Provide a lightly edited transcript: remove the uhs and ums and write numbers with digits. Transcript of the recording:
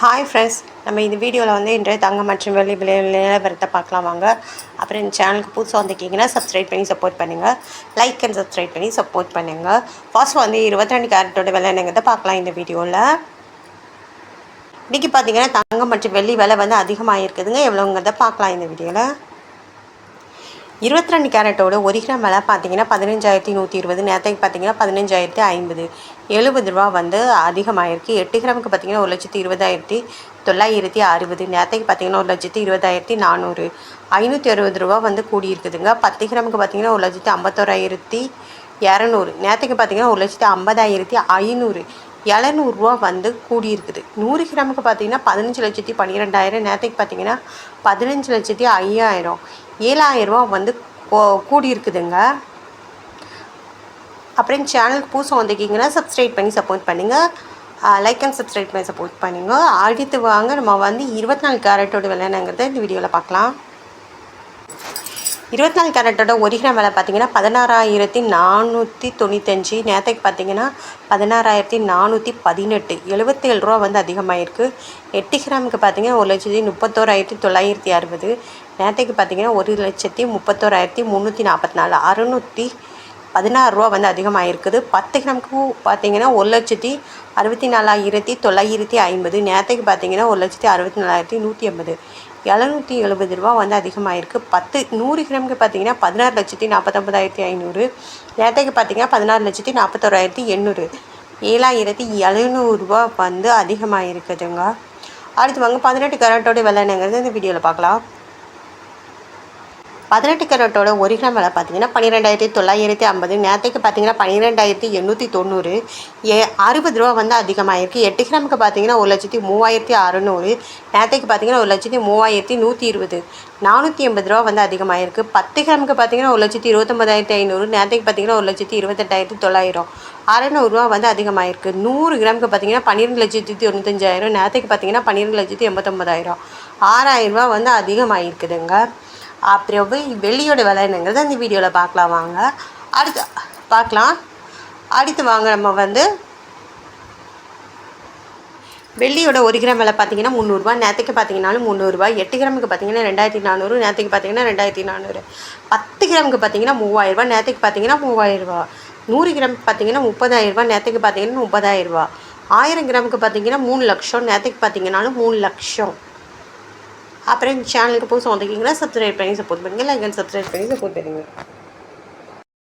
Hi friends, நம்ம இந்த வீடியோவில் வந்து இன்றைய தங்கம் மற்றும் வெள்ளி விலை நிலவரத்தை பார்க்கலாம் வாங்க. அப்புறம் இந்த சேனலுக்கு புதுசாக வந்திருக்கீங்கன்னா சப்ஸ்கிரைப் பண்ணி சப்போர்ட் பண்ணுங்கள். லைக் அண்ட் சப்ஸ்கிரைப் பண்ணி சப்போர்ட் பண்ணுங்கள். ஃபர்ஸ்ட் வந்து 22 கேரட்டோட விலை என்னங்கிறத பார்க்கலாம் இந்த வீடியோவில். இன்றைக்கி பார்த்தீங்கன்னா தங்கம் மற்றும் வெள்ளி விலை வந்து அதிகமாக இருக்குதுங்க. எவ்வளோங்கிறத பார்க்கலாம் இந்த வீடியோவில். 22 கேரட்டோட 1 கிராம் விலை பார்த்தீங்கன்னா 15,120. நேரத்துக்கு பார்த்தீங்கன்னா 15,050. 70 ரூபா வந்து அதிகமாகிருக்கு. 8 கிராமுக்கு பார்த்தீங்கன்னா 1,20,960. நேரத்துக்கு பார்த்தீங்கன்னா 1,20,400. 560 ரூபா வந்து கூடியிருக்குதுங்க. 10 கிராமுக்கு பார்த்தீங்கன்னா 1,51,200. நேரத்துக்கு பார்த்தீங்கன்னா 1,50,500. 700 ரூபா வந்து கூடியிருக்குது. 100 கிராமுக்கு பார்த்தீங்கன்னா 15,12,000. நேரத்துக்கு பார்த்தீங்கன்னா 15,05,000. 7,000 ரூபா வந்து கூடியிருக்குதுங்க. அப்புறம் சேனலுக்கு புதுசாக வந்திருக்கீங்கன்னா சப்ஸ்கிரைப் பண்ணி சப்போர்ட் பண்ணுங்கள். லைக் அண்ட் சப்ஸ்கிரைப் பண்ணி சப்போர்ட் பண்ணுங்கள். அடுத்து வாங்க நம்ம வந்து 24 கேரட்டோட விலைங்கிறத இந்த வீடியோவில் பார்க்கலாம். 24 கேரட்டோட 1 கிராம் விலை பார்த்தீங்கன்னா 16,495. நேரத்துக்கு பார்த்தீங்கன்னா 16,418. 77 ரூபா வந்து அதிகமாகிருக்கு. 8 கிராமுக்கு பார்த்தீங்கன்னா 1,31,960. நேரத்துக்கு பார்த்தீங்கன்னா 1,31,344. 616 ரூபா வந்து அதிகமாகிருக்குது. 10 கிராமுக்கு பார்த்தீங்கன்னா 1,64,950. நேரத்துக்கு பார்த்தீங்கன்னா 1,64,180. 770 ரூபா வந்து அதிகமாகிருக்கு. 100 கிராமுக்கு பார்த்தீங்கன்னா 16,49,500. நேரத்துக்கு பார்த்தீங்கன்னா 16,41,800. 7,700 ரூபா வந்து அதிகமாகிருக்குதுங்க. அடுத்து வாங்க 18 கேரட்டோட விலை என்னங்கிறது இந்த வீடியோவில் பார்க்கலாம். 18 கேரட்டோட 1 கிராம் விலை பார்த்தீங்கன்னா 12,950. நேரத்துக்கு பார்த்தீங்கன்னா 12,890. 60 ரூபா வந்து அதிகமாகிருக்கு. 8 கிராமுக்கு பார்த்தீங்கன்னா 1,03,600. நேரத்துக்கு பார்த்தீங்கன்னா 1,03,120. 480 ரூபா வந்து அதிகமாகிருக்கு. 10 கிராமுக்கு பார்த்தீங்கன்னா 1,29,500. நேரத்துக்கு பார்த்தீங்கன்னா 1,28,900. 600 ரூபா வந்து அதிகமாகிருக்கு. 100 கிராமுக்கு பார்த்தீங்கன்னா 12,95,000. நேரத்துக்கு பார்த்தீங்கன்னா 12,89,000. 6,000 ரூபா வந்து அதிகமாகிருக்குதுங்க. அப்புறம் வெள்ளியோட விலை என்னங்கிறத இந்த வீடியோவில் பார்க்கலாம் வாங்க. அடுத்து வாங்க நம்ம வந்து வெள்ளியோட 1 கிராம் விலை பார்த்தீங்கன்னா 300 நேரத்துக்கு பார்த்தீங்கன்னாலும் 300. 8 கிராமுக்கு பார்த்தீங்கன்னா 2,400. நேரத்துக்கு பார்த்தீங்கன்னா 2,400. 10 கிராமுக்கு பார்த்தீங்கன்னா 3,000. நேரத்துக்கு பார்த்தீங்கன்னா 3,000. 100 கிராமுக்கு பார்த்தீங்கன்னா 30,000. நேரத்துக்கு பார்த்தீங்கன்னா 30,000. 1000 கிராமுக்கு பார்த்தீங்கன்னா 3 லட்சம். நேரத்துக்கு பார்த்தீங்கன்னாலும் 3 லட்சம். அப்புறம் சேனலுக்கு புதுசாக வந்திருக்கீங்கன்னா சப்ஸ்கிரைப் பண்ணி சப்போர்ட் பண்ணுங்கள். லைக் அண்ட் சப்ஸ்கிரைப் பண்ணி சப்போர்ட் பண்ணுங்கள்.